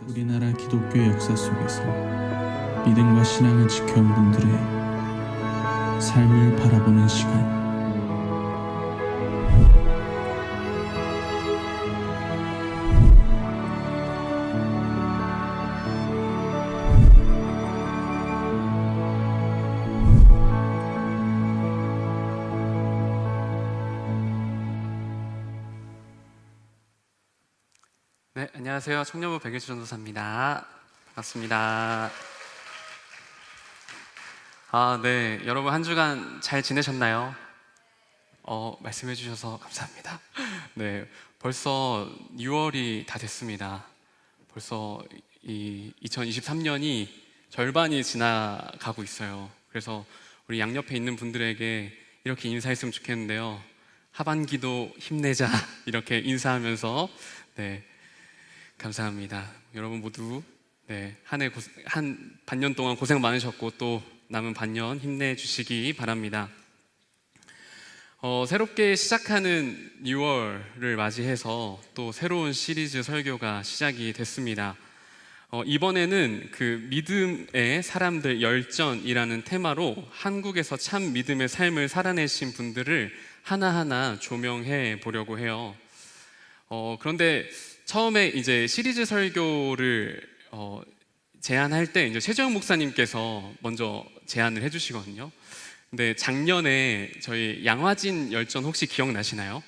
우리나라 기독교 역사 속에서 믿음과 신앙을 지켜온 분들의 삶을 바라보는 시간. 네, 안녕하세요. 청년부 백일주 전도사입니다. 반갑습니다. 네, 여러분 한 주간 잘 지내셨나요? 말씀해 주셔서 감사합니다. 네, 벌써 6월이 다 됐습니다. 벌써 이 2023년이 절반이 지나가고 있어요. 그래서 우리 양옆에 있는 분들에게 이렇게 인사했으면 좋겠는데요. 하반기도 힘내자 이렇게 인사하면서 네, 감사합니다. 여러분 모두 한 반년 동안 고생 많으셨고 또 남은 반년 힘내주시기 바랍니다. 새롭게 시작하는 6월을 맞이해서 또 새로운 시리즈 설교가 시작이 됐습니다. 이번에는 그 믿음의 사람들 열전이라는 테마로 한국에서 참 믿음의 삶을 살아내신 분들을 하나하나 조명해 보려고 해요. 그런데 처음에 이제 시리즈 설교를 제안할 때 이제 최재형 목사님께서 먼저 제안을 해주시거든요. 근데 작년에 저희 양화진 열전 혹시 기억나시나요?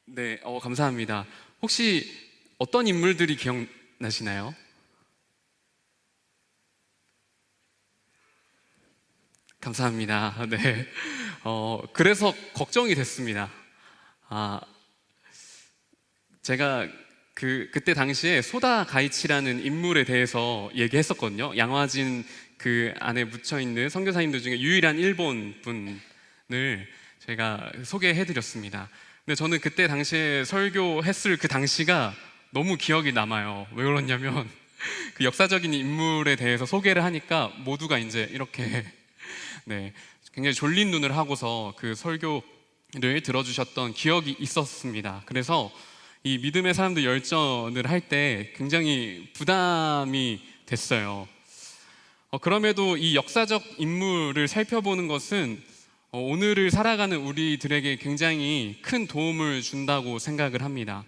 네, 감사합니다. 혹시 어떤 인물들이 기억나시나요? 감사합니다. 네, 그래서 걱정이 됐습니다. 제가 그때 당시에 소다 가이치라는 인물에 대해서 얘기했었거든요. 양화진 그 안에 묻혀있는 선교사님들 중에 유일한 일본 분을 제가 소개해드렸습니다. 근데 저는 그때 당시에 설교했을 그 당시가 너무 기억이 남아요. 왜 그러냐면 그 역사적인 인물에 대해서 소개를 하니까 모두가 이제 이렇게 네, 굉장히 졸린 눈을 하고서 그 설교를 들어주셨던 기억이 있었습니다. 그래서 이 믿음의 사람들 열전을 할 때 굉장히 부담이 됐어요. 그럼에도 이 역사적 인물을 살펴보는 것은 오늘을 살아가는 우리들에게 굉장히 큰 도움을 준다고 생각을 합니다.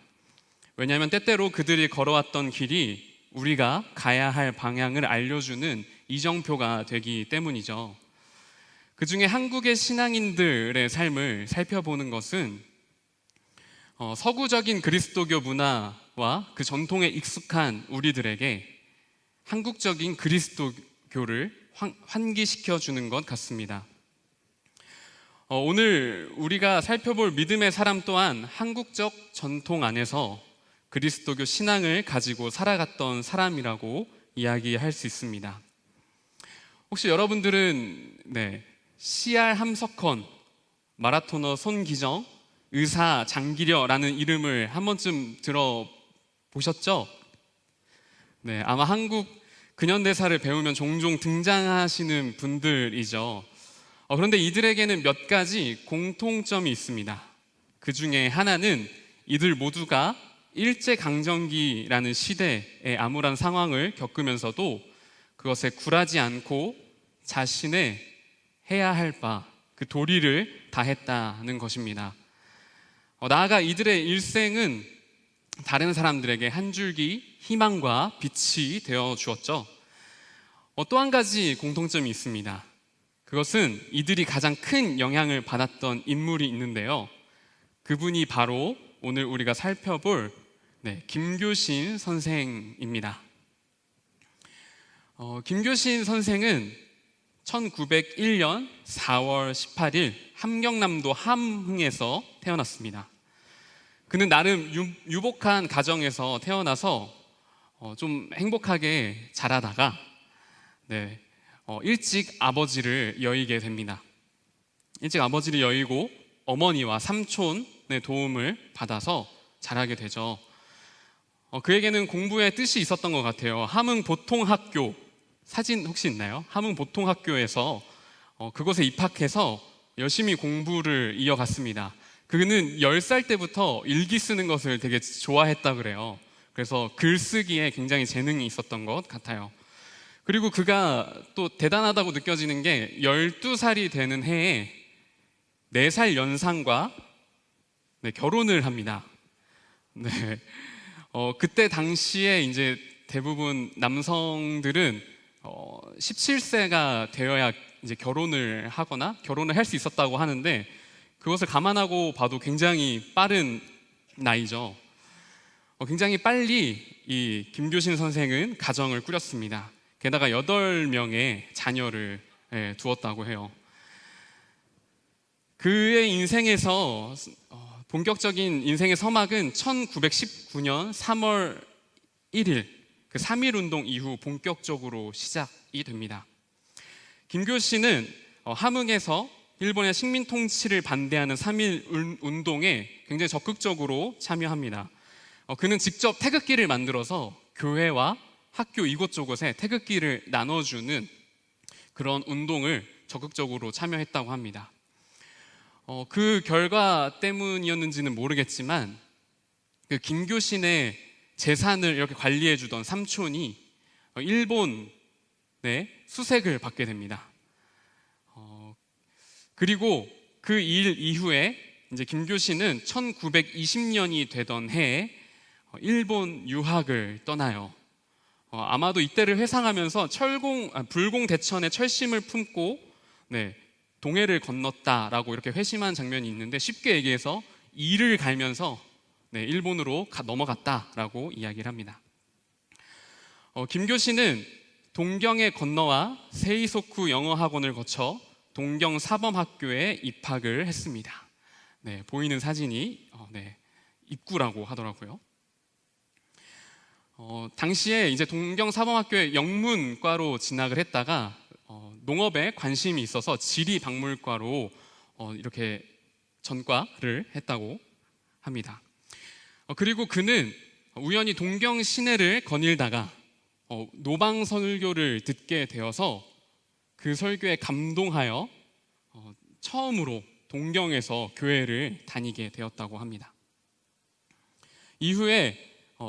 왜냐하면 때때로 그들이 걸어왔던 길이 우리가 가야 할 방향을 알려주는 이정표가 되기 때문이죠. 그 중에 한국의 신앙인들의 삶을 살펴보는 것은 서구적인 그리스도교 문화와 그 전통에 익숙한 우리들에게 한국적인 그리스도교를 환기시켜주는 것 같습니다. 오늘 우리가 살펴볼 믿음의 사람 또한 한국적 전통 안에서 그리스도교 신앙을 가지고 살아갔던 사람이라고 이야기할 수 있습니다. 혹시 여러분들은 CR 함석헌, 마라토너 손기정, 의사 장기려라는 이름을 한 번쯤 들어보셨죠? 네, 아마 한국 근현대사를 배우면 종종 등장하시는 분들이죠. 그런데 이들에게는 몇 가지 공통점이 있습니다. 그 중에 하나는 이들 모두가 일제강점기라는 시대의 암울한 상황을 겪으면서도 그것에 굴하지 않고 자신의 해야 할 바, 그 도리를 다했다는 것입니다. 나아가 이들의 일생은 다른 사람들에게 한 줄기 희망과 빛이 되어 주었죠. 또 한 가지 공통점이 있습니다. 그것은 이들이 가장 큰 영향을 받았던 인물이 있는데요. 그분이 바로 오늘 우리가 살펴볼 김교신 선생입니다. 김교신 선생은 1901년 4월 18일 함경남도 함흥에서 태어났습니다. 그는 나름 유복한 가정에서 태어나서 좀 행복하게 자라다가 일찍 아버지를 여의게 됩니다. 일찍 아버지를 여의고 어머니와 삼촌의 도움을 받아서 자라게 되죠. 그에게는 공부에 뜻이 있었던 것 같아요. 함흥보통학교, 사진 혹시 있나요? 함흥보통학교에서 그곳에 입학해서 열심히 공부를 이어갔습니다. 그는 10살 때부터 일기 쓰는 것을 되게 좋아했다 그래요. 그래서 글쓰기에 굉장히 재능이 있었던 것 같아요. 그리고 그가 또 대단하다고 느껴지는 게 12살이 되는 해에 4살 연상과 결혼을 합니다. 네. 그때 당시에 이제 대부분 남성들은 17세가 되어야 이제 결혼을 하거나 결혼을 할 수 있었다고 하는데, 그것을 감안하고 봐도 굉장히 빠른 나이죠. 굉장히 빨리 이 김교신 선생은 가정을 꾸렸습니다. 게다가 8명의 자녀를 두었다고 해요. 그의 인생에서 본격적인 인생의 서막은 1919년 3월 1일 그 3.1 운동 이후 본격적으로 시작이 됩니다. 김교신은 함흥에서 일본의 식민 통치를 반대하는 3.1 운동에 굉장히 적극적으로 참여합니다. 그는 직접 태극기를 만들어서 교회와 학교 이곳저곳에 태극기를 나눠주는 그런 운동을 적극적으로 참여했다고 합니다. 그 결과 때문이었는지는 모르겠지만 그 김교신의 재산을 이렇게 관리해 주던 삼촌이 일본의 수색을 받게 됩니다. 그리고 그 일 이후에 이제 김교신은 1920년이 되던 해에 일본 유학을 떠나요. 아마도 이때를 회상하면서 불공대천의 철심을 품고 동해를 건넜다라고 이렇게 회심한 장면이 있는데, 쉽게 얘기해서 이를 갈면서 일본으로 넘어갔다라고 이야기를 합니다. 김교신은 동경에 건너와 세이소쿠 영어학원을 거쳐 동경 사범학교에 입학을 했습니다. 보이는 사진이 입구라고 하더라고요. 당시에 이제 동경 사범학교에 영문과로 진학을 했다가 농업에 관심이 있어서 지리박물과로 이렇게 전과를 했다고 합니다. 그리고 그는 우연히 동경 시내를 거닐다가 노방 설교를 듣게 되어서 그 설교에 감동하여 처음으로 동경에서 교회를 다니게 되었다고 합니다. 이후에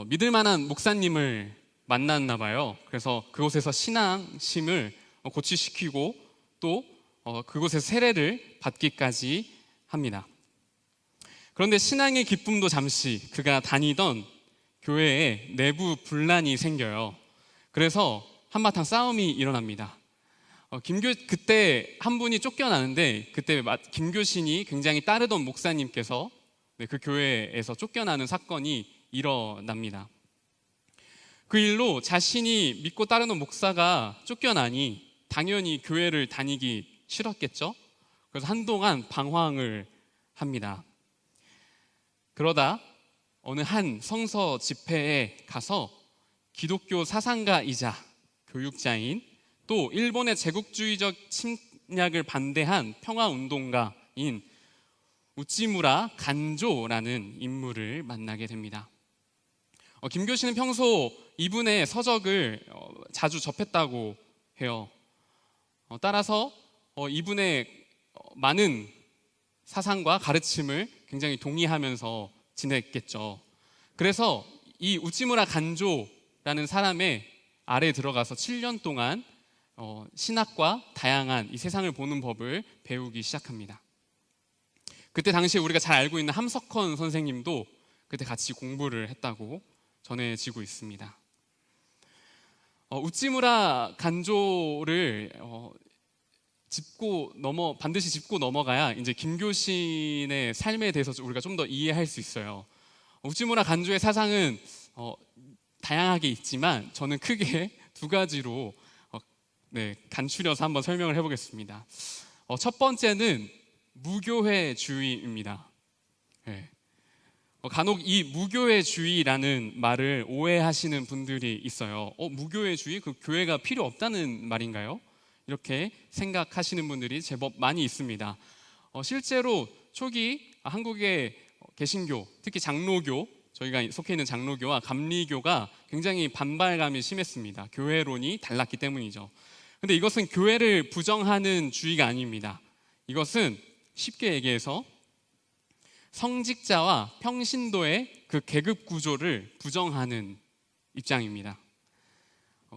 믿을 만한 목사님을 만났나 봐요. 그래서 그곳에서 신앙심을 고취시키고 또 그곳에서 세례를 받기까지 합니다. 그런데 신앙의 기쁨도 잠시 그가 다니던 교회에 내부 분란이 생겨요. 그래서 한바탕 싸움이 일어납니다. 그때 한 분이 쫓겨나는데, 그때 김교신이 굉장히 따르던 목사님께서 그 교회에서 쫓겨나는 사건이 일어납니다. 그 일로 자신이 믿고 따르는 목사가 쫓겨나니 당연히 교회를 다니기 싫었겠죠. 그래서 한동안 방황을 합니다. 그러다 어느 한 성서 집회에 가서 기독교 사상가이자 교육자인, 또 일본의 제국주의적 침략을 반대한 평화운동가인 우찌무라 간조라는 인물을 만나게 됩니다. 김교신은 평소 이분의 서적을 자주 접했다고 해요. 따라서 이분의 많은 사상과 가르침을 굉장히 동의하면서 지냈겠죠. 그래서 이 우찌무라 간조라는 사람의 아래에 들어가서 7년 동안 신학과 다양한 이 세상을 보는 법을 배우기 시작합니다. 그때 당시에 우리가 잘 알고 있는 함석헌 선생님도 그때 같이 공부를 했다고 전해지고 있습니다. 우찌무라 간조를 반드시 짚고 넘어가야 이제 김교신의 삶에 대해서 우리가 좀 더 이해할 수 있어요. 우찌무라 간조의 사상은 다양하게 있지만 저는 크게 2가지로 간추려서 한번 설명을 해보겠습니다. 첫 번째는 무교회주의입니다. 간혹 이 무교회주의라는 말을 오해하시는 분들이 있어요. 무교회주의? 그 교회가 필요 없다는 말인가요? 이렇게 생각하시는 분들이 제법 많이 있습니다. 실제로 초기 한국의 개신교, 특히 장로교, 저희가 속해 있는 장로교와 감리교가 굉장히 반발감이 심했습니다. 교회론이 달랐기 때문이죠. 근데 이것은 교회를 부정하는 주의가 아닙니다. 이것은 쉽게 얘기해서 성직자와 평신도의 그 그 계급 구조를 부정하는 입장입니다.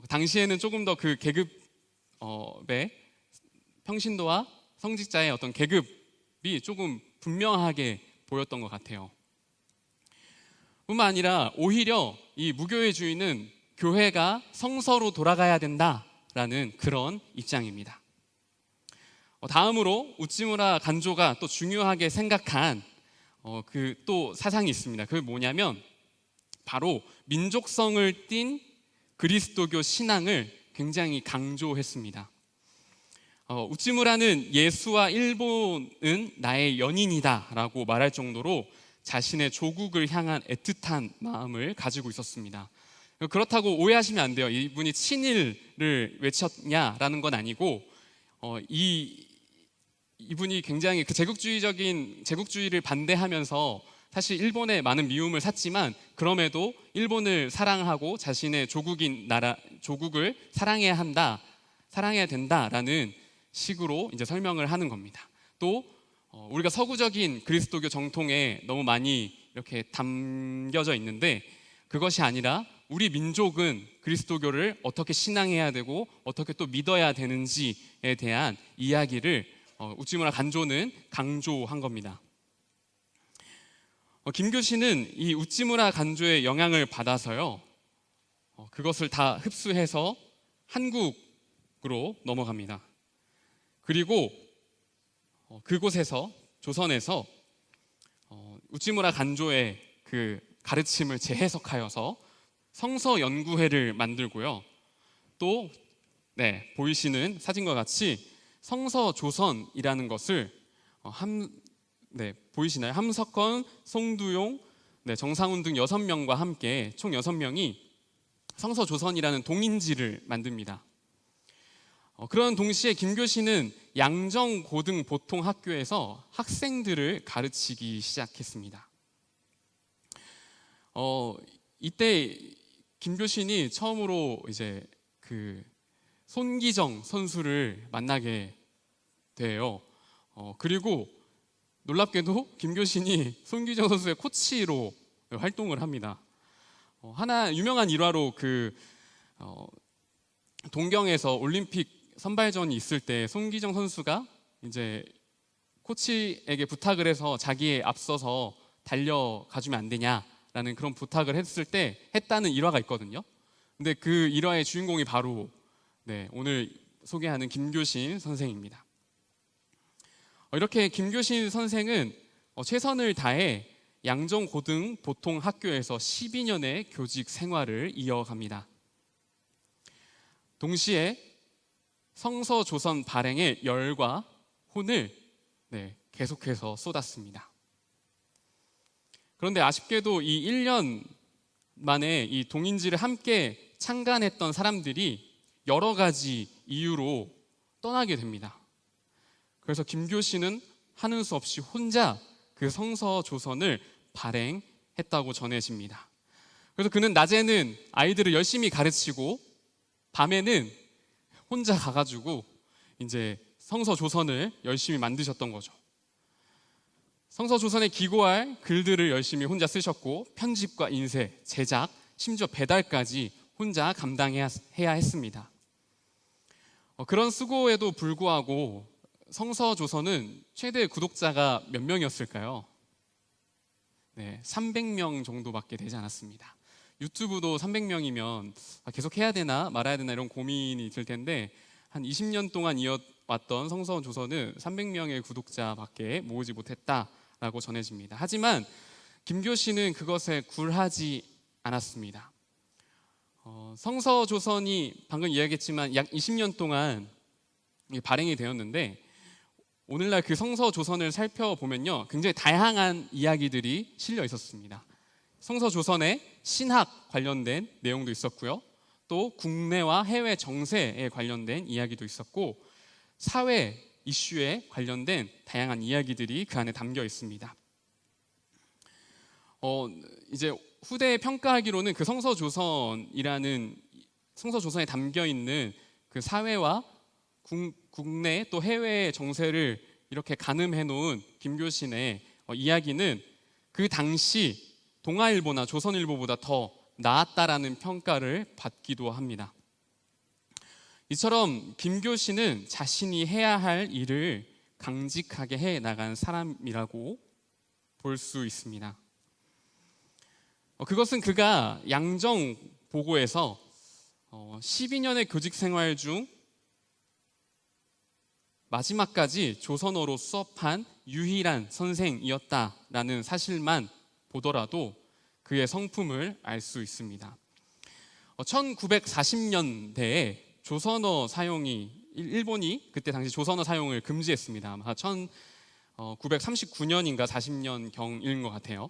당시에는 조금 더 그 계급의 평신도와 성직자의 어떤 계급이 조금 분명하게 보였던 것 같아요. 뿐만 아니라 오히려 이 무교의 주인은 교회가 성서로 돌아가야 된다라는 그런 입장입니다. 다음으로 우찌무라 간조가 또 중요하게 생각한 그 또 사상이 있습니다. 그게 뭐냐면 바로 민족성을 띤 그리스도교 신앙을 굉장히 강조했습니다. 우찌무라는 예수와 일본은 나의 연인이다라고 말할 정도로 자신의 조국을 향한 애틋한 마음을 가지고 있었습니다. 그렇다고 오해하시면 안 돼요. 이분이 친일을 외쳤냐라는 건 아니고 이분이 굉장히 그 제국주의를 반대하면서 사실 일본에 많은 미움을 샀지만 그럼에도 일본을 사랑하고 자신의 조국을 사랑해야 된다라는 식으로 이제 설명을 하는 겁니다. 또 우리가 서구적인 그리스도교 정통에 너무 많이 이렇게 담겨져 있는데 그것이 아니라 우리 민족은 그리스도교를 어떻게 신앙해야 되고 어떻게 또 믿어야 되는지에 대한 이야기를 우찌무라 간조는 강조한 겁니다. 김교신은 이 우찌무라 간조의 영향을 받아서요, 그것을 다 흡수해서 한국으로 넘어갑니다. 그리고 그곳에서 조선에서 우찌무라 간조의 그 가르침을 재해석하여서 성서연구회를 만들고요. 또 보이시는 사진과 같이 성서조선이라는 것을 보이시나요? 함석헌, 송두용, 정상훈 등 6명과 함께 총 6명이 성서조선이라는 동인지를 만듭니다. 그런 동시에 김교신은 양정고등보통학교에서 학생들을 가르치기 시작했습니다. 이때 김교신이 처음으로 이제 그 손기정 선수를 만나게 돼요. 그리고 놀랍게도 김교신이 손기정 선수의 코치로 활동을 합니다. 하나 유명한 일화로 동경에서 올림픽 선발전이 있을 때 손기정 선수가 이제 코치에게 부탁을 해서 자기에 앞서서 달려가주면 안 되냐라는 그런 부탁을 했을 때 했다는 일화가 있거든요. 근데 그 일화의 주인공이 바로 오늘 소개하는 김교신 선생입니다. 이렇게 김교신 선생은 최선을 다해 양정고등보통학교에서 12년의 교직 생활을 이어갑니다. 동시에 성서조선 발행에 열과 혼을 계속해서 쏟았습니다. 그런데 아쉽게도 이 1년 만에 이 동인지를 함께 창간했던 사람들이 여러 가지 이유로 떠나게 됩니다. 그래서 김교신은 하는 수 없이 혼자 그 성서조선을 발행했다고 전해집니다. 그래서 그는 낮에는 아이들을 열심히 가르치고 밤에는 혼자 가가지고 이제 성서조선을 열심히 만드셨던 거죠. 성서조선에 기고할 글들을 열심히 혼자 쓰셨고 편집과 인쇄, 제작, 심지어 배달까지 혼자 감당해야 했습니다. 그런 수고에도 불구하고 성서조선은 최대 구독자가 몇 명이었을까요? 300명 정도밖에 되지 않았습니다. 유튜브도 300명이면 계속 해야 되나 말아야 되나 이런 고민이 들 텐데 한 20년 동안 이어왔던 성서조선은 300명의 구독자밖에 모으지 못했다라고 전해집니다. 하지만 김교신은 그것에 굴하지 않았습니다. 성서조선이 방금 이야기했지만 약 20년 동안 발행이 되었는데 오늘날 그 성서조선을 살펴보면요, 굉장히 다양한 이야기들이 실려 있었습니다. 성서조선에 신학 관련된 내용도 있었고요, 또 국내와 해외 정세에 관련된 이야기도 있었고 사회 이슈에 관련된 다양한 이야기들이 그 안에 담겨 있습니다. 이제 후대에 평가하기로는 그 성서조선에 담겨 있는 그 사회와 국내 또 해외 정세를 이렇게 가늠해 놓은 김교신의 이야기는 그 당시 동아일보나 조선일보보다 더 나았다라는 평가를 받기도 합니다. 이처럼 김교신은 자신이 해야 할 일을 강직하게 해 나간 사람이라고 볼 수 있습니다. 그것은 그가 양정보고에서 12년의 교직 생활 중 마지막까지 조선어로 수업한 유일한 선생이었다라는 사실만 보더라도 그의 성품을 알 수 있습니다. 1940년대에 조선어 사용이 일본이 그때 당시 조선어 사용을 금지했습니다. 아마 1939년인가 40년경인 것 같아요.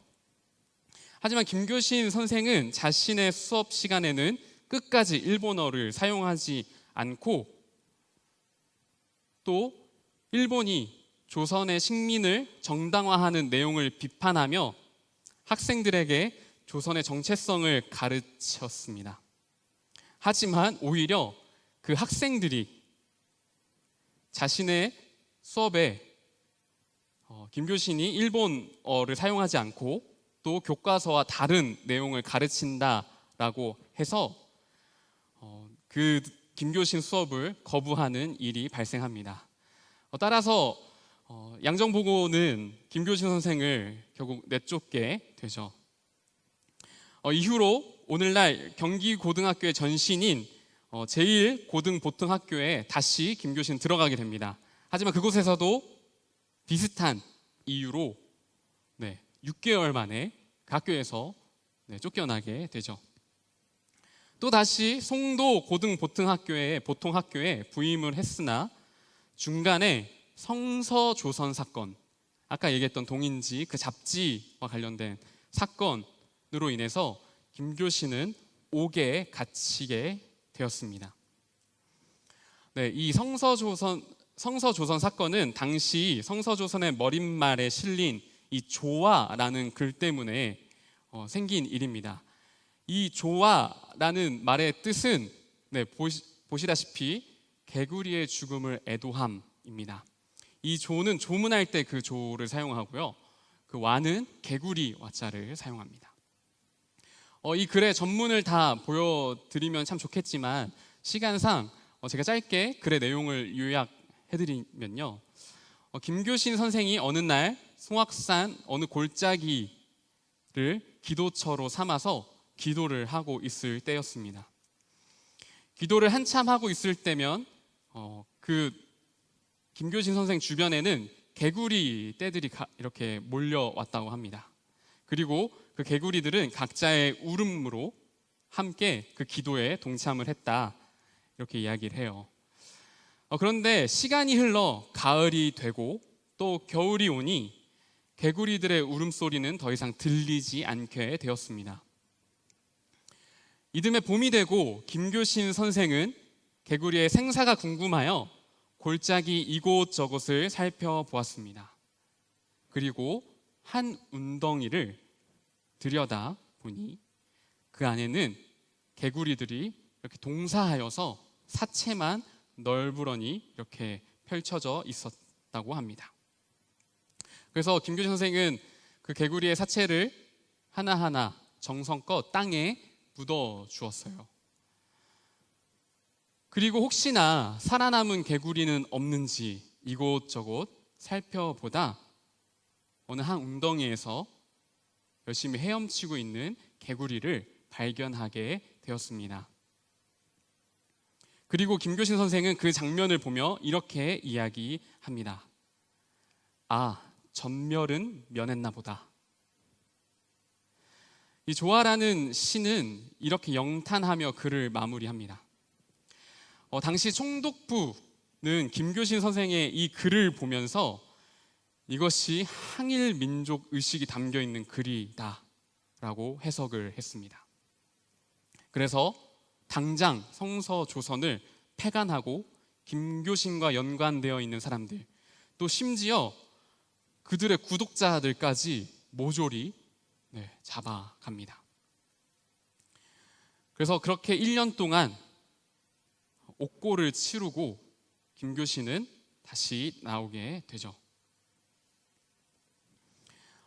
하지만 김교신 선생은 자신의 수업 시간에는 끝까지 일본어를 사용하지 않고 또 일본이 조선의 식민을 정당화하는 내용을 비판하며 학생들에게 조선의 정체성을 가르쳤습니다. 하지만 오히려 그 학생들이 자신의 수업에 김교신이 일본어를 사용하지 않고 또 교과서와 다른 내용을 가르친다라고 해서 그 김교신 수업을 거부하는 일이 발생합니다. 따라서 양정보고는 김교신 선생을 결국 내쫓게 되죠. 이후로 오늘날 경기고등학교의 전신인 제1고등보통학교에 다시 김교신 들어가게 됩니다. 하지만 그곳에서도 비슷한 이유로 6개월 만에 그 학교에서 쫓겨나게 되죠. 또 다시 송도 고등보통학교에 부임을 했으나 중간에 성서조선 사건, 아까 얘기했던 동인지 그 잡지와 관련된 사건으로 인해서 김교신은 옥에 갇히게 되었습니다. 이 성서조선 사건은 당시 성서조선의 머릿말에 실린 이 조화라는 글 때문에 생긴 일입니다. 이 조화라는 말의 뜻은 보시다시피 개구리의 죽음을 애도함입니다. 이 조는 조문할 때 그 조를 사용하고요. 그 와는 개구리 와자를 사용합니다. 이 글의 전문을 다 보여드리면 참 좋겠지만 시간상 제가 짧게 글의 내용을 요약해드리면요. 김교신 선생이 어느 날 송악산 어느 골짜기를 기도처로 삼아서 기도를 하고 있을 때였습니다. 기도를 한참 하고 있을 때면 그 김교신 선생 주변에는 개구리 떼들이 이렇게 몰려왔다고 합니다. 그리고 그 개구리들은 각자의 울음으로 함께 그 기도에 동참을 했다, 이렇게 이야기를 해요. 그런데 시간이 흘러 가을이 되고 또 겨울이 오니 개구리들의 울음소리는 더 이상 들리지 않게 되었습니다. 이듬해 봄이 되고 김교신 선생은 개구리의 생사가 궁금하여 골짜기 이곳저곳을 살펴보았습니다. 그리고 한 운덩이를 들여다보니 그 안에는 개구리들이 이렇게 동사하여서 사체만 널브러니 이렇게 펼쳐져 있었다고 합니다. 그래서 김교신 선생은 그 개구리의 사체를 하나하나 정성껏 땅에 묻어 주었어요. 그리고 혹시나 살아남은 개구리는 없는지 이곳저곳 살펴보다 어느 한 웅덩이에서 열심히 헤엄치고 있는 개구리를 발견하게 되었습니다. 그리고 김교신 선생은 그 장면을 보며 이렇게 이야기합니다. 아, 전멸은 면했나 보다. 이 조화라는 시는 이렇게 영탄하며 글을 마무리합니다. 당시 총독부는 김교신 선생의 이 글을 보면서 이것이 항일 민족 의식이 담겨 있는 글이다라고 해석을 했습니다. 그래서 당장 성서조선을 폐간하고 김교신과 연관되어 있는 사람들, 또 심지어 그들의 구독자들까지 모조리 잡아갑니다. 그래서 그렇게 1년 동안 옥고를 치르고 김교신은 다시 나오게 되죠.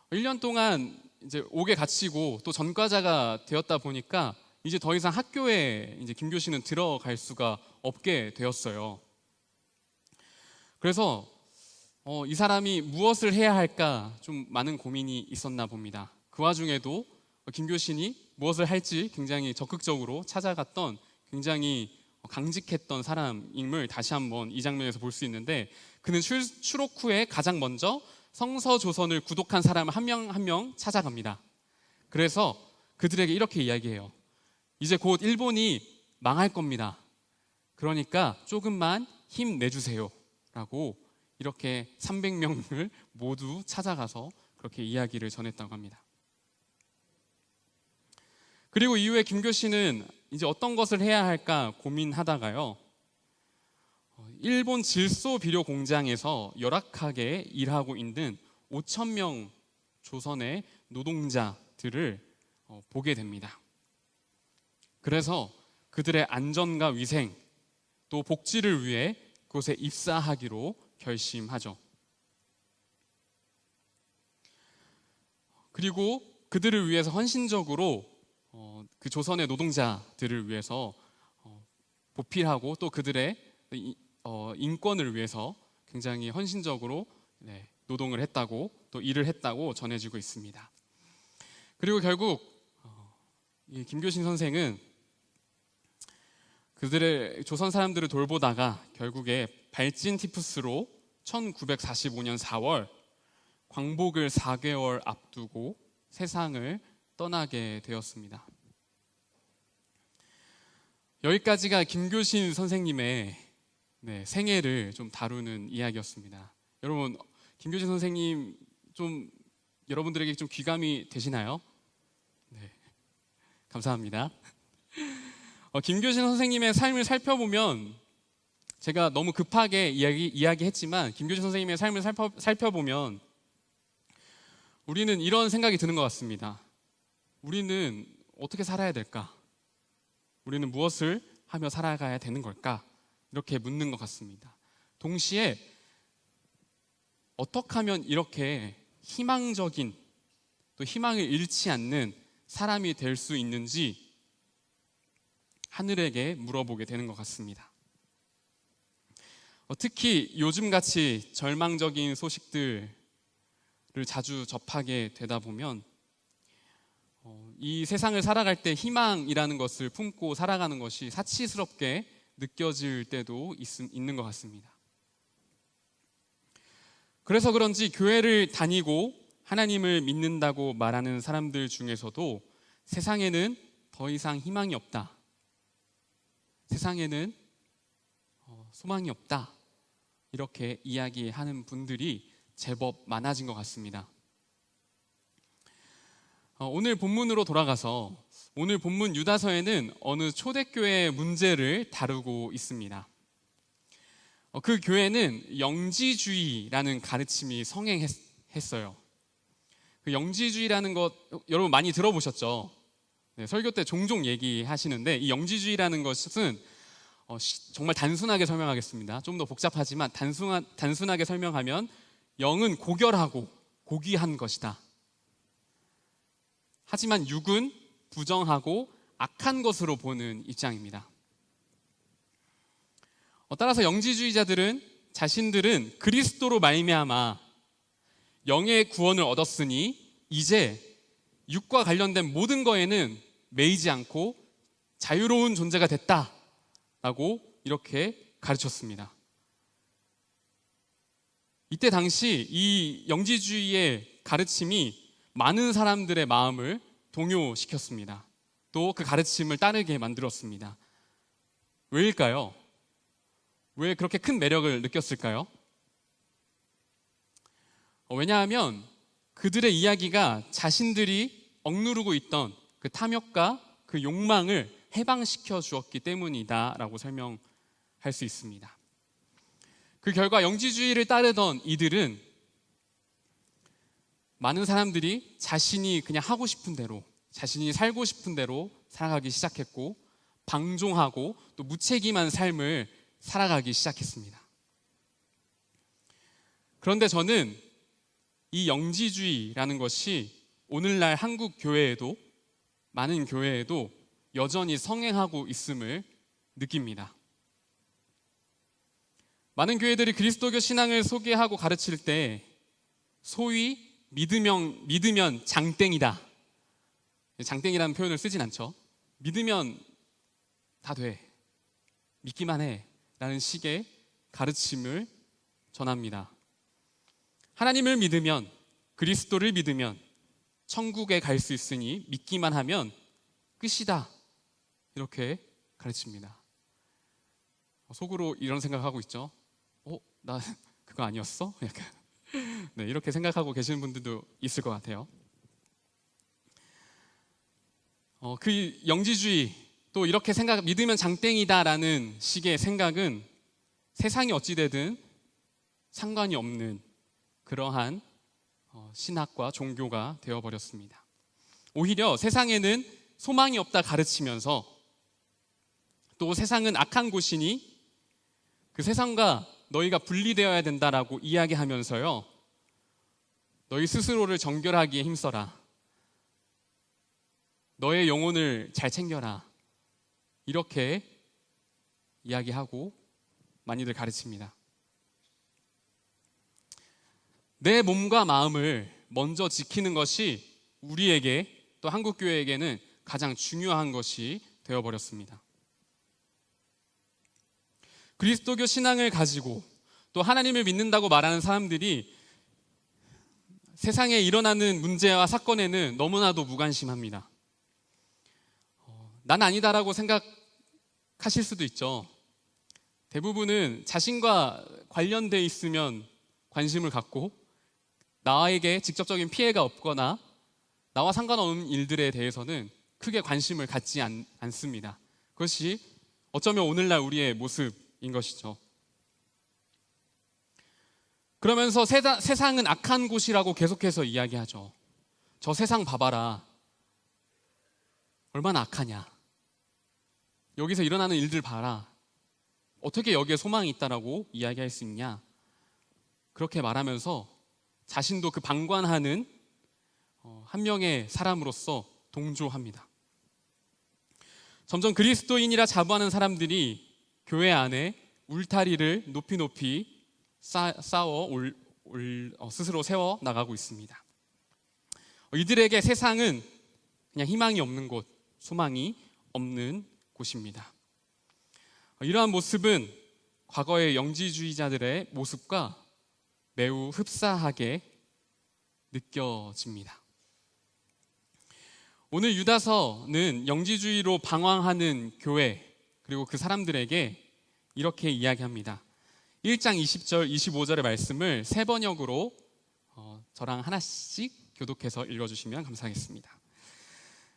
1년 동안 이제 옥에 갇히고 또 전과자가 되었다 보니까 이제 더 이상 학교에 이제 김교신은 들어갈 수가 없게 되었어요. 그래서 이 사람이 무엇을 해야 할까 좀 많은 고민이 있었나 봅니다. 그 와중에도 김교신이 무엇을 할지 굉장히 적극적으로 찾아갔던 굉장히 강직했던 사람임을 다시 한번 이 장면에서 볼 수 있는데, 그는 추록 후에 가장 먼저 성서조선을 구독한 사람을 한 명 한 명 찾아갑니다. 그래서 그들에게 이렇게 이야기해요. 이제 곧 일본이 망할 겁니다. 그러니까 조금만 힘내주세요 라고 이렇게 300명을 모두 찾아가서 그렇게 이야기를 전했다고 합니다. 그리고 이후에 김교신은 이제 어떤 것을 해야 할까 고민하다가요, 일본 질소 비료 공장에서 열악하게 일하고 있는 5,000명 조선의 노동자들을 보게 됩니다. 그래서 그들의 안전과 위생 또 복지를 위해 그곳에 입사하기로 결심하죠. 그리고 그들을 위해서 헌신적으로 그 조선의 노동자들을 위해서 보필하고 또 그들의 인권을 위해서 굉장히 헌신적으로 노동을 했다고 또 일을 했다고 전해지고 있습니다. 그리고 결국 이 김교신 선생은 그들의 조선 사람들을 돌보다가 결국에 발진티푸스로 1945년 4월 광복을 4개월 앞두고 세상을 떠나게 되었습니다. 여기까지가 김교신 선생님의 생애를 좀 다루는 이야기였습니다. 여러분, 김교신 선생님 좀 여러분들에게 좀 귀감이 되시나요? 네, 감사합니다. 김교신 선생님의 삶을 살펴보면, 제가 너무 급하게 이야기했지만 김교신 선생님의 삶을 살펴보면 우리는 이런 생각이 드는 것 같습니다. 우리는 어떻게 살아야 될까? 우리는 무엇을 하며 살아가야 되는 걸까? 이렇게 묻는 것 같습니다. 동시에 어떻게 하면 이렇게 희망적인 또 희망을 잃지 않는 사람이 될 수 있는지 하늘에게 물어보게 되는 것 같습니다. 특히 요즘같이 절망적인 소식들을 자주 접하게 되다 보면 이 세상을 살아갈 때 희망이라는 것을 품고 살아가는 것이 사치스럽게 느껴질 때도 있는 것 같습니다. 그래서 그런지 교회를 다니고 하나님을 믿는다고 말하는 사람들 중에서도 세상에는 더 이상 희망이 없다, 세상에는 소망이 없다, 이렇게 이야기하는 분들이 제법 많아진 것 같습니다. 오늘 본문으로 돌아가서 오늘 본문 유다서에는 어느 초대교회의 문제를 다루고 있습니다. 그 교회는 영지주의라는 가르침이 성행했어요. 그 영지주의라는 것 여러분 많이 들어보셨죠? 설교 때 종종 얘기하시는데, 이 영지주의라는 것은 정말 단순하게 설명하겠습니다. 좀 더 복잡하지만 단순하게 설명하면 영은 고결하고 고귀한 것이다. 하지만 육은 부정하고 악한 것으로 보는 입장입니다. 따라서 영지주의자들은 자신들은 그리스도로 말미암아 영의 구원을 얻었으니 이제 육과 관련된 모든 거에는 매이지 않고 자유로운 존재가 됐다라고 이렇게 가르쳤습니다. 이때 당시 이 영지주의의 가르침이 많은 사람들의 마음을 동요시켰습니다. 또 그 가르침을 따르게 만들었습니다. 왜일까요? 왜 그렇게 큰 매력을 느꼈을까요? 왜냐하면 그들의 이야기가 자신들이 억누르고 있던 그 탐욕과 그 욕망을 해방시켜 주었기 때문이다라고 설명할 수 있습니다. 그 결과 영지주의를 따르던 이들은 많은 사람들이 자신이 그냥 하고 싶은 대로, 자신이 살고 싶은 대로 살아가기 시작했고, 방종하고 또 무책임한 삶을 살아가기 시작했습니다. 그런데 저는 이 영지주의라는 것이 오늘날 한국 교회에도, 많은 교회에도 여전히 성행하고 있음을 느낍니다. 많은 교회들이 그리스도교 신앙을 소개하고 가르칠 때 소위 믿으면 장땡이다, 장땡이라는 표현을 쓰진 않죠. 믿으면 다 돼, 믿기만 해 라는 식의 가르침을 전합니다. 하나님을 믿으면, 그리스도를 믿으면 천국에 갈 수 있으니 믿기만 하면 끝이다, 이렇게 가르칩니다. 속으로 이런 생각하고 있죠. 나 그거 아니었어? 약간 네, 이렇게 생각하고 계시는 분들도 있을 것 같아요. 그 영지주의, 또 이렇게 믿으면 장땡이다라는 식의 생각은 세상이 어찌되든 상관이 없는 그러한 신학과 종교가 되어버렸습니다. 오히려 세상에는 소망이 없다 가르치면서, 또 세상은 악한 곳이니 그 세상과 너희가 분리되어야 된다라고 이야기하면서요, 너희 스스로를 정결하기에 힘써라, 너의 영혼을 잘 챙겨라, 이렇게 이야기하고 많이들 가르칩니다. 내 몸과 마음을 먼저 지키는 것이 우리에게, 또 한국교회에게는 가장 중요한 것이 되어버렸습니다. 그리스도교 신앙을 가지고 또 하나님을 믿는다고 말하는 사람들이 세상에 일어나는 문제와 사건에는 너무나도 무관심합니다. 난 아니다라고 생각하실 수도 있죠. 대부분은 자신과 관련돼 있으면 관심을 갖고, 나에게 직접적인 피해가 없거나 나와 상관없는 일들에 대해서는 크게 관심을 갖지 않습니다. 그것이 어쩌면 오늘날 우리의 모습인 것이죠. 그러면서 세상은 악한 곳이라고 계속해서 이야기하죠. 저 세상 봐봐라, 얼마나 악하냐, 여기서 일어나는 일들 봐라, 어떻게 여기에 소망이 있다라고 이야기할 수 있냐, 그렇게 말하면서 자신도 그 방관하는 한 명의 사람으로서 동조합니다. 점점 그리스도인이라 자부하는 사람들이 교회 안에 울타리를 높이 스스로 세워 나가고 있습니다. 이들에게 세상은 그냥 희망이 없는 곳, 소망이 없는 곳입니다. 이러한 모습은 과거의 영지주의자들의 모습과 매우 흡사하게 느껴집니다. 오늘 유다서는 영지주의로 방황하는 교회, 그리고 그 사람들에게 이렇게 이야기합니다. 1장 20절, 25절의 말씀을 세 번역으로 저랑 하나씩 교독해서 읽어주시면 감사하겠습니다.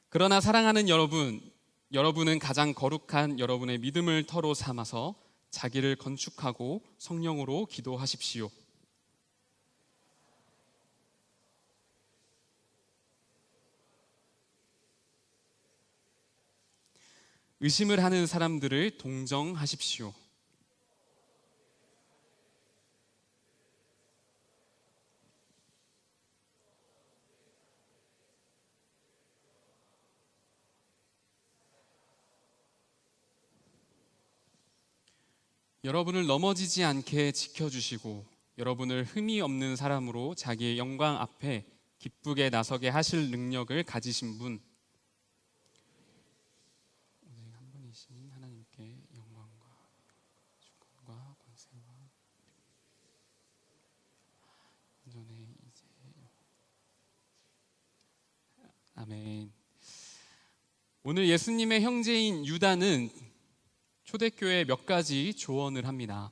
그러나 사랑하는 여러분은 가장 거룩한 여러분의 믿음을 터로 삼아서 자기를 건축하고 성령으로 기도하십시오. 의심을 하는 사람들을 동정하십시오. 여러분을 넘어지지 않게 지켜주시고 여러분을 흠이 없는 사람으로 자기의 영광 앞에 기쁘게 나서게 하실 능력을 가지신 분, 오직 한 분이신 하나님께 영광과 주권과 권세와 온전히 이제 아멘. 오늘 예수님의 형제인 유다는 초대교회에 몇 가지 조언을 합니다.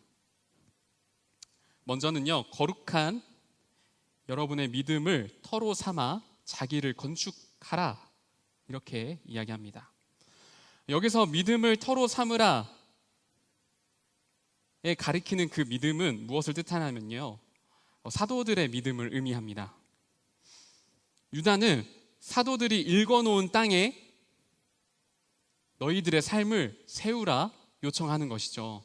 먼저는요, 거룩한 여러분의 믿음을 터로 삼아 자기를 건축하라, 이렇게 이야기합니다. 여기서 믿음을 터로 삼으라에 가리키는 그 믿음은 무엇을 뜻하냐면요, 사도들의 믿음을 의미합니다. 유다는 사도들이 읽어놓은 땅에 너희들의 삶을 세우라 요청하는 것이죠.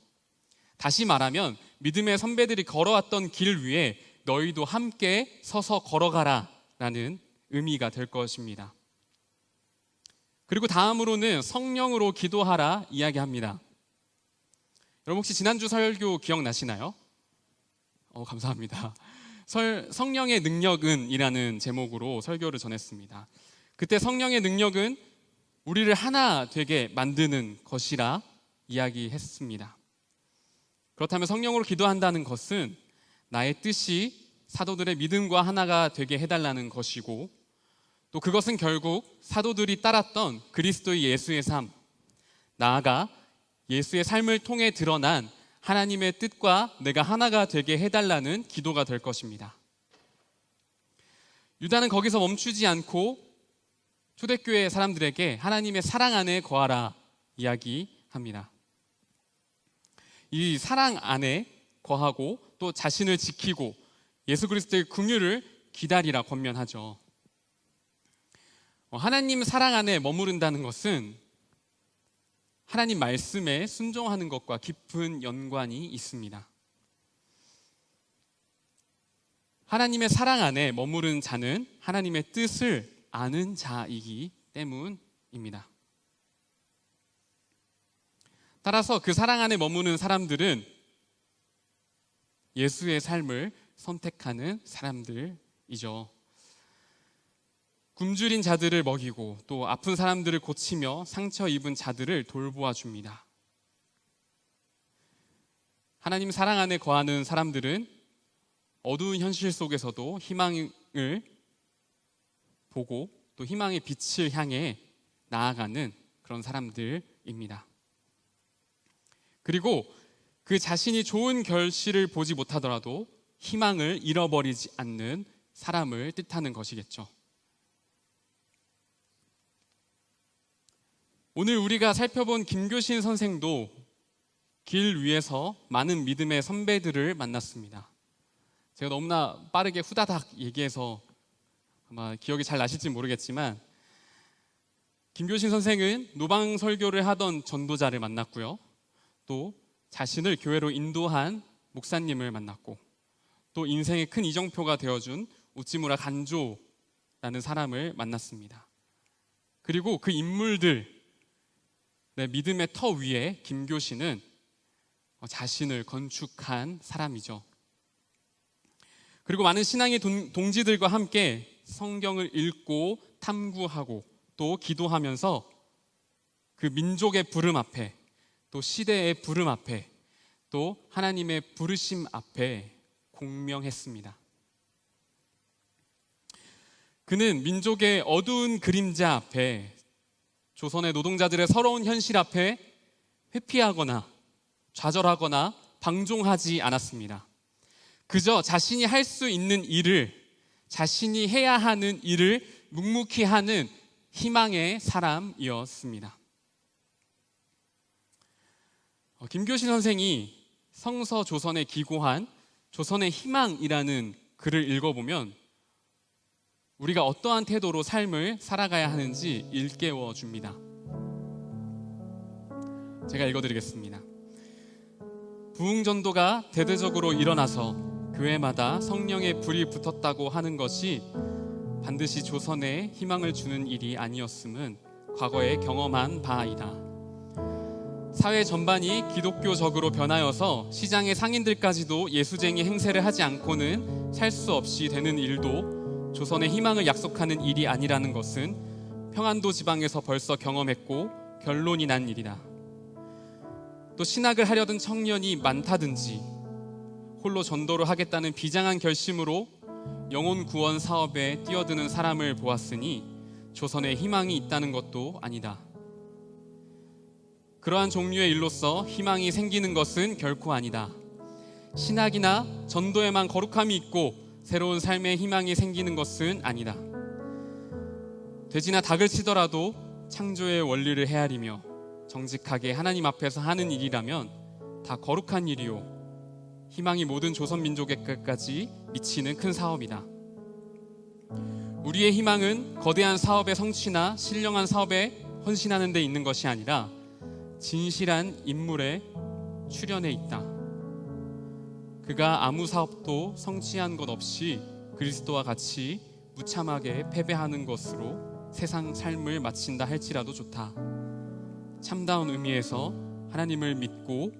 다시 말하면 믿음의 선배들이 걸어왔던 길 위에 너희도 함께 서서 걸어가라 라는 의미가 될 것입니다. 그리고 다음으로는 성령으로 기도하라 이야기합니다. 여러분 혹시 지난주 설교 기억나시나요? 감사합니다. 성령의 능력은 이라는 제목으로 설교를 전했습니다. 그때 성령의 능력은 우리를 하나 되게 만드는 것이라 이야기했습니다. 그렇다면 성령으로 기도한다는 것은 나의 뜻이 사도들의 믿음과 하나가 되게 해달라는 것이고, 또 그것은 결국 사도들이 따랐던 그리스도의 예수의 삶, 나아가 예수의 삶을 통해 드러난 하나님의 뜻과 내가 하나가 되게 해달라는 기도가 될 것입니다. 유다는 거기서 멈추지 않고 초대교회 사람들에게 하나님의 사랑 안에 거하라 이야기합니다. 이 사랑 안에 거하고 또 자신을 지키고 예수 그리스도의 긍휼을 기다리라 권면하죠. 하나님 사랑 안에 머무른다는 것은 하나님 말씀에 순종하는 것과 깊은 연관이 있습니다. 하나님의 사랑 안에 머무른 자는 하나님의 뜻을 아는 자이기 때문입니다. 따라서 그 사랑 안에 머무는 사람들은 예수의 삶을 선택하는 사람들이죠. 굶주린 자들을 먹이고 또 아픈 사람들을 고치며 상처 입은 자들을 돌보아 줍니다. 하나님 사랑 안에 거하는 사람들은 어두운 현실 속에서도 희망을 보고 또 희망의 빛을 향해 나아가는 그런 사람들입니다. 그리고 그 자신이 좋은 결실을 보지 못하더라도 희망을 잃어버리지 않는 사람을 뜻하는 것이겠죠. 오늘 우리가 살펴본 김교신 선생도 길 위에서 많은 믿음의 선배들을 만났습니다. 제가 너무나 빠르게 후다닥 얘기해서 아마 기억이 잘 나실지 모르겠지만, 김교신 선생은 노방 설교를 하던 전도자를 만났고요, 또 자신을 교회로 인도한 목사님을 만났고, 또 인생의 큰 이정표가 되어준 우찌무라 간조라는 사람을 만났습니다. 그리고 그 인물들 믿음의 터 위에 김교신은 자신을 건축한 사람이죠. 그리고 많은 신앙의 동지들과 함께 성경을 읽고 탐구하고 또 기도하면서 그 민족의 부름 앞에, 또 시대의 부름 앞에, 또 하나님의 부르심 앞에 공명했습니다. 그는 민족의 어두운 그림자 앞에, 조선의 노동자들의 서러운 현실 앞에 회피하거나 좌절하거나 방종하지 않았습니다. 그저 자신이 할 수 있는 일을, 자신이 해야 하는 일을 묵묵히 하는 희망의 사람이었습니다. 김교신 선생이 성서 조선에 기고한 조선의 희망이라는 글을 읽어보면 우리가 어떠한 태도로 삶을 살아가야 하는지 일깨워 줍니다. 제가 읽어드리겠습니다. 부흥전도가 대대적으로 일어나서 교회마다 성령의 불이 붙었다고 하는 것이 반드시 조선에 희망을 주는 일이 아니었음은 과거에 경험한 바이다. 사회 전반이 기독교적으로 변하여서 시장의 상인들까지도 예수쟁이 행세를 하지 않고는 살 수 없이 되는 일도 조선의 희망을 약속하는 일이 아니라는 것은 평안도 지방에서 벌써 경험했고 결론이 난 일이다. 또 신학을 하려던 청년이 많다든지 홀로 전도를 하겠다는 비장한 결심으로 영혼 구원 사업에 뛰어드는 사람을 보았으니 조선에 희망이 있다는 것도 아니다. 그러한 종류의 일로서 희망이 생기는 것은 결코 아니다. 신학이나 전도에만 거룩함이 있고 새로운 삶의 희망이 생기는 것은 아니다. 돼지나 닭을 치더라도 창조의 원리를 헤아리며 정직하게 하나님 앞에서 하는 일이라면 다 거룩한 일이요, 희망이 모든 조선 민족에까지 미치는 큰 사업이다. 우리의 희망은 거대한 사업의 성취나 신령한 사업에 헌신하는 데 있는 것이 아니라 진실한 인물의 출현에 있다. 그가 아무 사업도 성취한 것 없이 그리스도와 같이 무참하게 패배하는 것으로 세상 삶을 마친다 할지라도 좋다. 참다운 의미에서 하나님을 믿고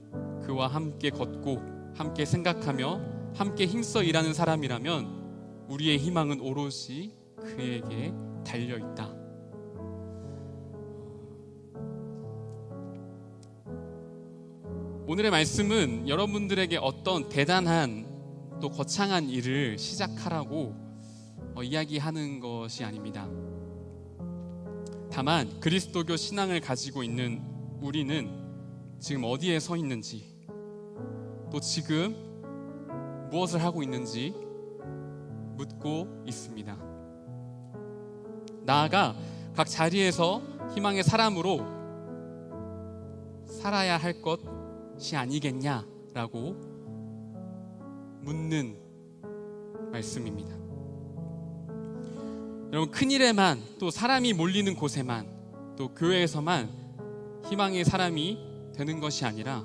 그와 함께 걷고 함께 생각하며 함께 힘써 일하는 사람이라면 우리의 희망은 오롯이 그에게 달려있다. 오늘의 말씀은 여러분들에게 어떤 대단한 또 거창한 일을 시작하라고 이야기하는 것이 아닙니다. 다만 그리스도교 신앙을 가지고 있는 우리는 지금 어디에 서 있는지, 또 지금 무엇을 하고 있는지 묻고 있습니다. 나아가 각 자리에서 희망의 사람으로 살아야 할 것이 아니겠냐라고 묻는 말씀입니다. 여러분, 큰일에만, 또 사람이 몰리는 곳에만, 또 교회에서만 희망의 사람이 되는 것이 아니라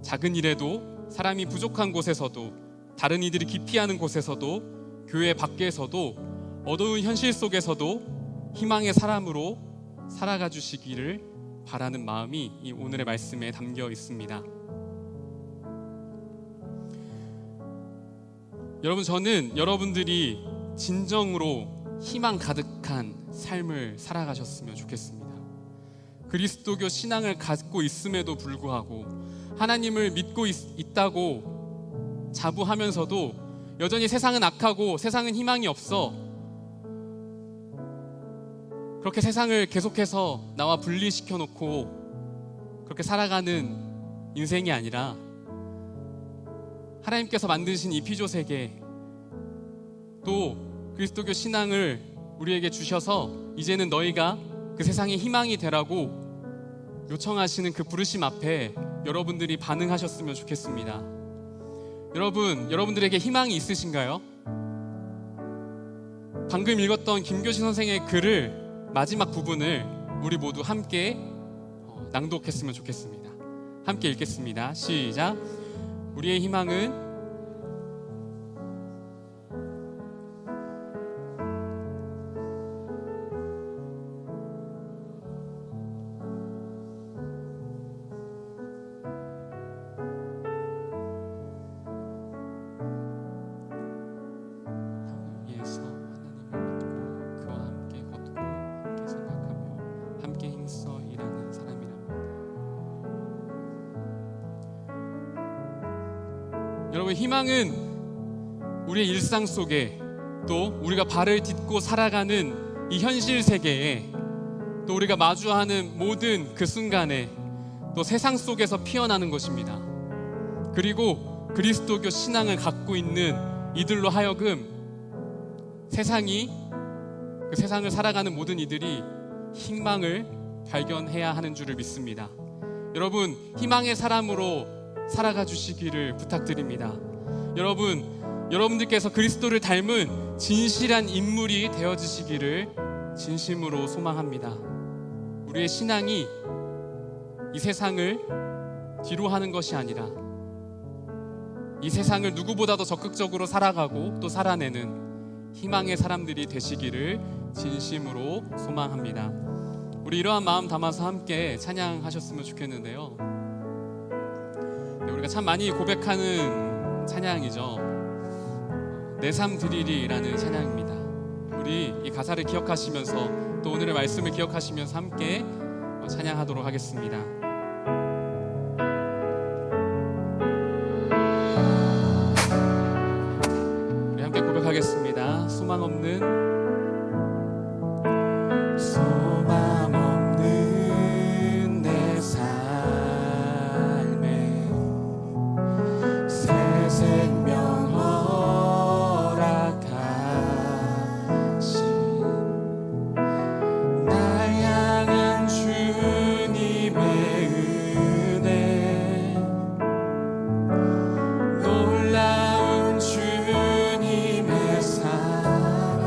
작은 일에도, 사람이 부족한 곳에서도, 다른 이들이 기피하는 곳에서도, 교회 밖에서도, 어두운 현실 속에서도 희망의 사람으로 살아가 주시기를 바라는 마음이 이 오늘의 말씀에 담겨 있습니다. 여러분, 저는 여러분들이 진정으로 희망 가득한 삶을 살아가셨으면 좋겠습니다. 그리스도교 신앙을 갖고 있음에도 불구하고, 하나님을 믿고 있다고 자부하면서도 여전히 세상은 악하고 세상은 희망이 없어, 그렇게 세상을 계속해서 나와 분리시켜 놓고 그렇게 살아가는 인생이 아니라, 하나님께서 만드신 이 피조 세계, 또 그리스도교 신앙을 우리에게 주셔서 이제는 너희가 그 세상의 희망이 되라고 요청하시는 그 부르심 앞에 여러분들이 반응하셨으면 좋겠습니다. 여러분들에게 희망이 있으신가요? 방금 읽었던 김교신 선생의 글을, 마지막 부분을 우리 모두 함께 낭독했으면 좋겠습니다. 함께 읽겠습니다. 시작. 우리의 희망은 위에서 하나님을 믿고 그와 함께 걷고 함께 생각하며 함께 힘써 일하는 사람이랍니다. 여러분, 희망은 우리의 일상 속에, 또 우리가 발을 딛고 살아가는 이 현실 세계에, 또 우리가 마주하는 모든 그 순간에, 또 세상 속에서 피어나는 것입니다. 그리고 그리스도교 신앙을 갖고 있는 이들로 하여금 그 세상을 살아가는 모든 이들이 희망을 발견해야 하는 줄을 믿습니다. 여러분, 희망의 사람으로 살아가 주시기를 부탁드립니다. 여러분들께서 그리스도를 닮은 진실한 인물이 되어주시기를 진심으로 소망합니다. 우리의 신앙이 이 세상을 뒤로 하는 것이 아니라, 이 세상을 누구보다도 적극적으로 살아가고 또 살아내는 희망의 사람들이 되시기를 진심으로 소망합니다. 우리 이러한 마음 담아서 함께 찬양하셨으면 좋겠는데요. 우리가 참 많이 고백하는 찬양이죠. 내 삶 드리리라는 찬양입니다. 우리 이 가사를 기억하시면서, 또 오늘의 말씀을 기억하시면서 함께 찬양하도록 하겠습니다. 우리 함께 고백하겠습니다. 소망 없는 내 삶에 새 생명 허락하신 날 향한 주님의 은혜, 놀라운 주님의 사랑,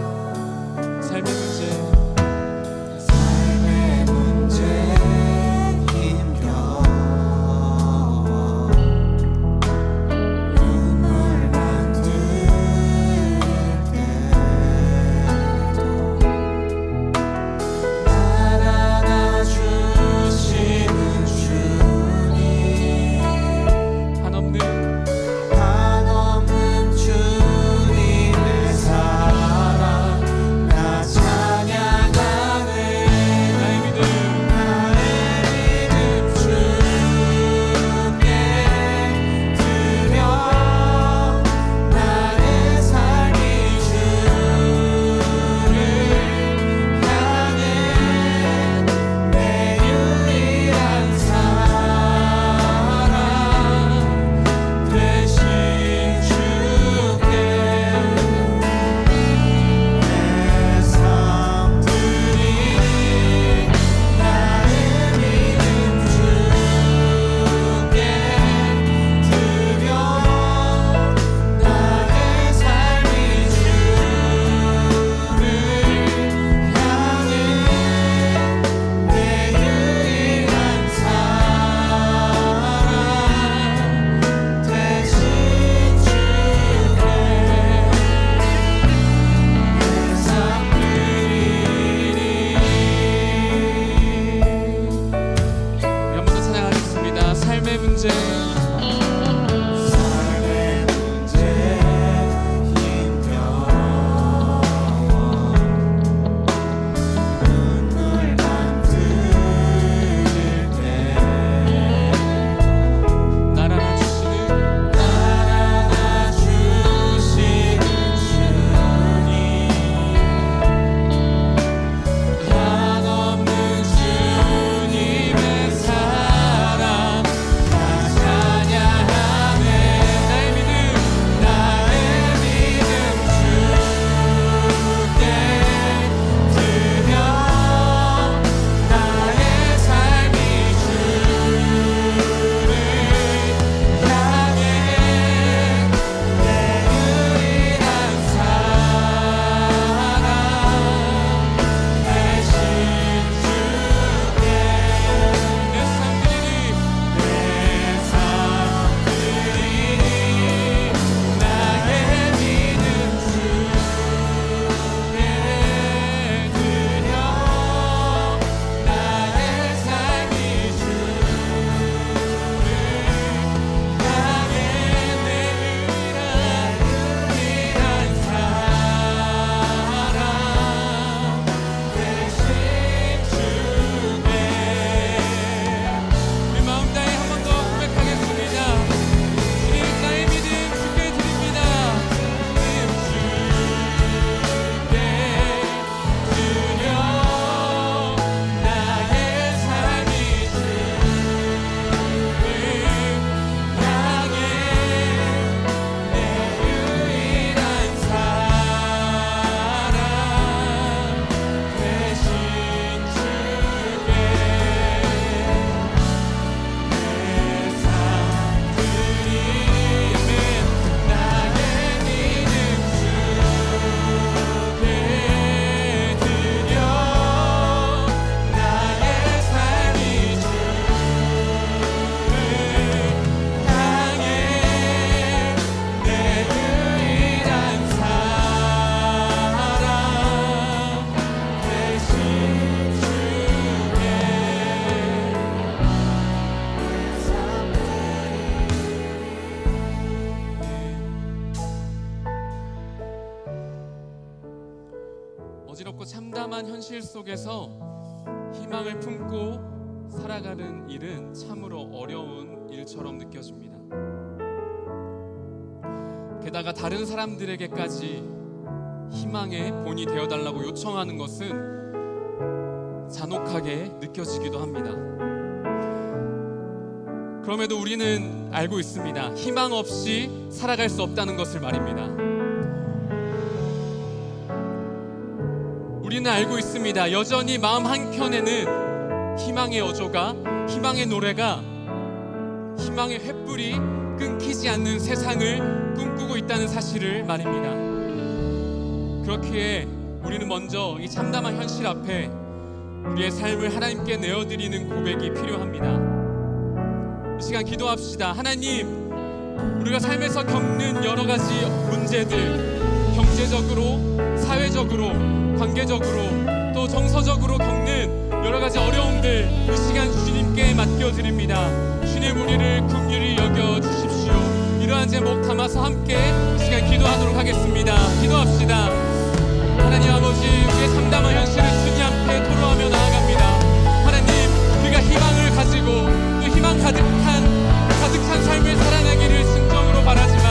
참담한 현실 속에서 희망을 품고 살아가는 일은 참으로 어려운 일처럼 느껴집니다. 게다가 다른 사람들에게까지 희망의 본이 되어달라고 요청하는 것은 잔혹하게 느껴지기도 합니다. 그럼에도 우리는 알고 있습니다. 희망 없이 살아갈 수 없다는 것을 말입니다. 우리는 알고 있습니다. 여전히 마음 한켠에는 희망의 어조가, 희망의 노래가, 희망의 횃불이 끊기지 않는 세상을 꿈꾸고 있다는 사실을 말입니다. 그렇기에 우리는 먼저 이 참담한 현실 앞에 우리의 삶을 하나님께 내어드리는 고백이 필요합니다. 이 시간 기도합시다. 하나님, 우리가 삶에서 겪는 여러 가지 문제들, 경제적으로, 사회적으로, 관계적으로, 또 정서적으로 겪는 여러 가지 어려움들, 이 시간 주님께 맡겨드립니다. 주님, 우리를 긍휼히 여겨주십시오. 이러한 제목 담아서 함께 이 시간 기도하도록 하겠습니다. 기도합시다. 하나님 아버지, 우리의 참담한 현실을 주님 앞에 토로하며 나아갑니다. 하나님, 우리가 희망을 가지고 또 희망 가득한 삶을 살아내기를 진정으로 바라지만,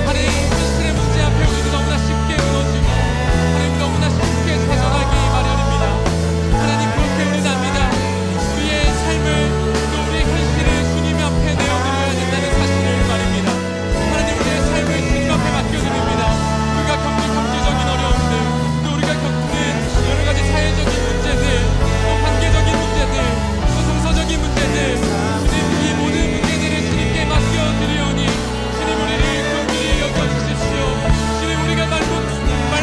하나님, 현실의 문제 앞에 우리는 너무나 쉽게 무너지고 하나님 너무나 쉽게 좌절하기 마련입니다. 하나님, 그렇게 우리는 압니다. 우리의 삶을 또 우리의 현실을 주님 앞에 내어드려야 된다는 사실을 말입니다. 하나님, 우리의 삶을 주님 앞에 맡겨드립니다. 우리가 겪는 경제적인 어려움들, 또 우리가 겪는 여러 가지 사회적인 문제들, 또 관계적인 문제들, 또 정서적인 문제들, 주님, 이 모든 문제들을 주님께 맡겨드리오니 주님, 우리를 긍휼히 여겨주십시오. 주님, 우리가 말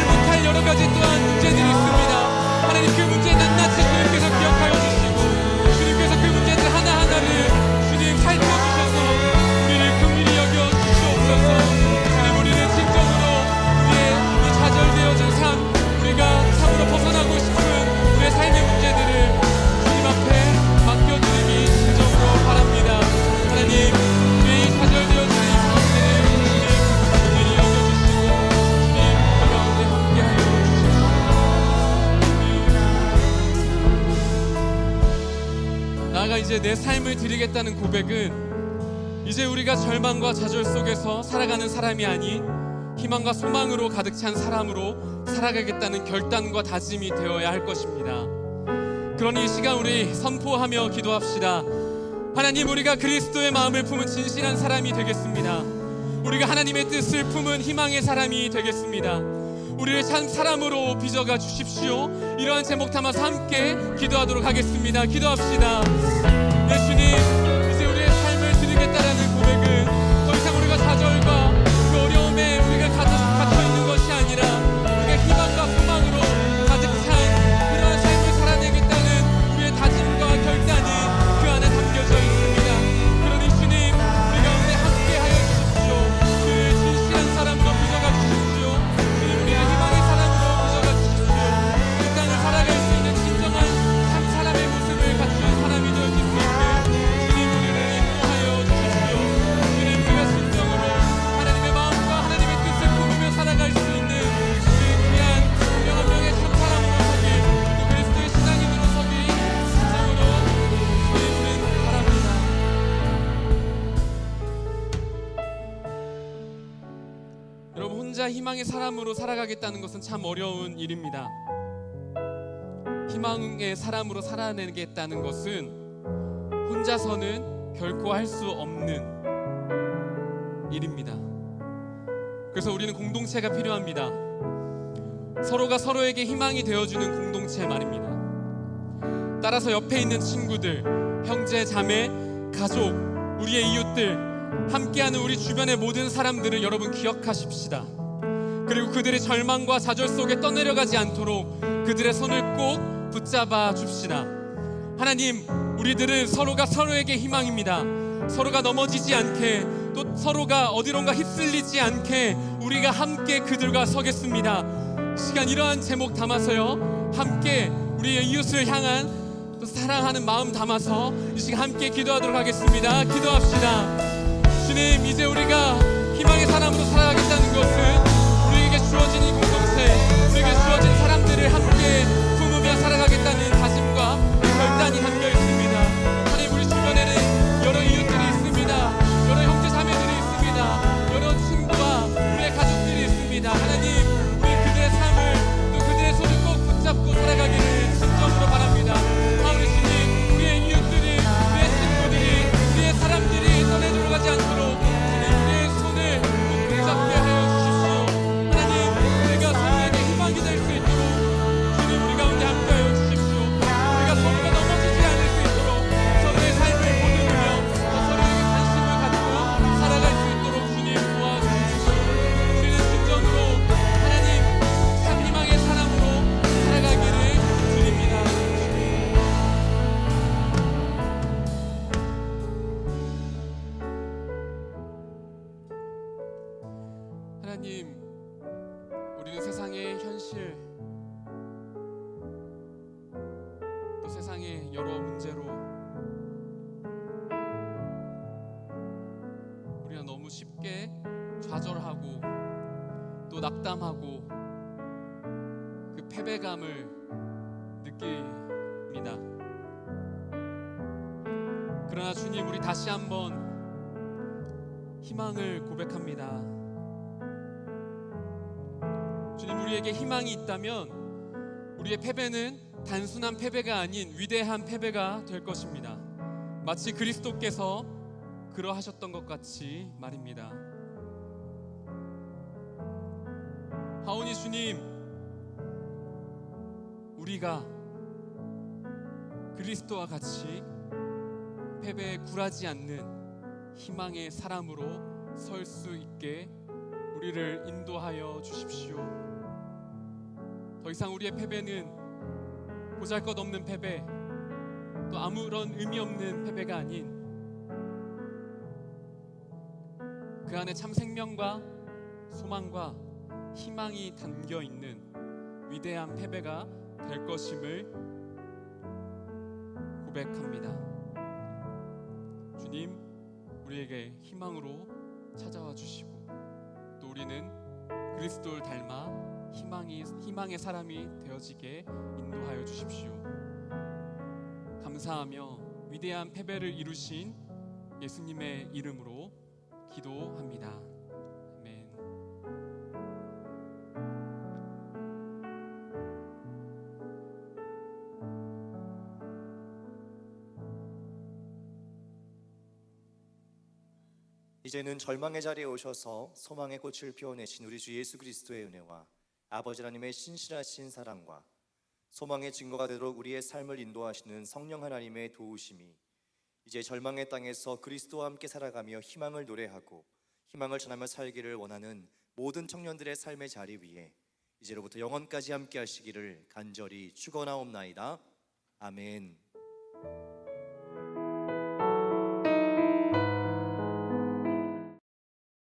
못할 여러 가지 또한 문제들이 있습니다. 하나님, 그 문제 낱낱이 주님께서 기억하여 주시고 주님께서 그 문제들 하나하나를 주님 살펴주셔서 우리를 긍휼히 여겨주시옵소서. 주님, 우리는 진정으로 우리의 이 좌절되어진 삶, 우리가 참으로 벗어나고 싶은 우리의 삶의 문제들을 주님 앞에 맡겨드리기 진정으로 바랍니다. 하나님, 우리의 이 좌절되어진 이 상황들을 주님 긍휼히 여겨주시고 주님 그 가운데 함께하여 주십시오. 나아가 이제 내 삶을 드리겠다는 고백은 이제 우리가 절망과 좌절 속에서 살아가는 사람이 아닌 희망과 소망으로 가득 찬 사람으로 살아가겠다는 결단과 다짐이 되어야 할 것입니다. 그러니 이 시간 우리 선포하며 기도합시다. 하나님, 우리가 그리스도의 마음을 품은 진실한 사람이 되겠습니다. 우리가 하나님의 뜻을 품은 희망의 사람이 되겠습니다. 우리를 참 사람으로 빚어가 주십시오. 이러한 제목 담아서 함께 기도하도록 하겠습니다. 기도합시다. 네, 주님, 이제 우리의 삶을 드리겠다라는 고백은 더 이상 우리가 좌절과 그 어려움에 우리가 갇혀있는 것이 아니라 우리가 희망과 소망으로 가득 찬 이러한 삶을 살아내겠다는 우리의 다짐과 결단이 그 안에 담겨져 있습니다. 그러니 주님, 우리 가운데 함께하여 주십시오. 그 진실한 사람으로 빚어가 주십시오. 주님, 우리를 희망의 사람으로 빚어가 주십시오. 이 땅을 살아갈 수 있는 진정한 참 사람의 모습을 갖춘 사람이 되어질 수 있게 주님, 우리를 인도하여 주십시오. 주님, 우리가 진정으로 하나님의 마음과 하나님의 뜻을 품으며 살아갈 수 있는 그 귀한 명 한 명의 참 사람으로 서기, 또 그리스도의 신앙인으로 서기 진정으로 주님을 바랍니다. 여러분, 혼자 희망의 사람으로 살아가겠다는 것은 참 어려운 일입니다. 희망의 사람으로 살아내겠다는 것은 혼자서는 결코 할 수 없는 일입니다. 그래서 우리는 공동체가 필요합니다. 서로가 서로에게 희망이 되어주는 공동체 말입니다. 따라서 옆에 있는 친구들, 형제, 자매, 가족, 우리의 이웃들, 함께하는 우리 주변의 모든 사람들을 여러분 기억하십시다. 그리고 그들의 절망과 좌절 속에 떠내려가지 않도록 그들의 손을 꼭 붙잡아 줍시다. 하나님, 우리들은 서로가 서로에게 희망입니다. 서로가 넘어지지 않게, 또 서로가 어디론가 휩쓸리지 않게 우리가 함께 그들과 서겠습니다. 시간 이러한 제목 담아서요, 함께 우리의 이웃을 향한 또 사랑하는 마음 담아서 이 시간 함께 기도하도록 하겠습니다. 기도합시다. 주님, 이제 우리가 희망의 사람으로 살아가겠다는 것은 우리에게 주어진 이 공동체, 우리에게 주어진 사람들을 함께 품으며 하나님, 우리는 세상의 현실, 또 세상의 여러 문제로 우리가 너무 쉽게 좌절하고 또 낙담하고 그 패배감을 느낍니다. 그러나 주님, 우리 다시 한번 희망을 고백합니다. 주님, 우리에게 희망이 있다면 우리의 패배는 단순한 패배가 아닌 위대한 패배가 될 것입니다. 마치 그리스도께서 그러하셨던 것 같이 말입니다. 하오니 주님, 우리가 그리스도와 같이 패배에 굴하지 않는 희망의 사람으로 설 수 있게 우리를 인도하여 주십시오. 더 이상 우리의 패배는 보잘것없는 패배, 또 아무런 의미 없는 패배가 아닌 그 안에 참 생명과 소망과 희망이 담겨 있는 위대한 패배가 될 것임을 고백합니다. 주님, 우리에게 희망으로 찾아와 주시고 또 우리는 그리스도를 닮아 희망의 사람이 되어지게 인도하여 주십시오. 감사하며 위대한 패배를 이루신 예수님의 이름으로 기도합니다. 아멘. 이제는 절망의 자리에 오셔서 소망의 꽃을 피워내신 우리 주 예수 그리스도의 은혜와 아버지 하나님의 신실하신 사랑과 소망의 증거가 되도록 우리의 삶을 인도하시는 성령 하나님의 도우심이 이제 절망의 땅에서 그리스도와 함께 살아가며 희망을 노래하고 희망을 전하며 살기를 원하는 모든 청년들의 삶의 자리 위에 이제로부터 영원까지 함께 하시기를 간절히 축원하옵나이다. 아멘.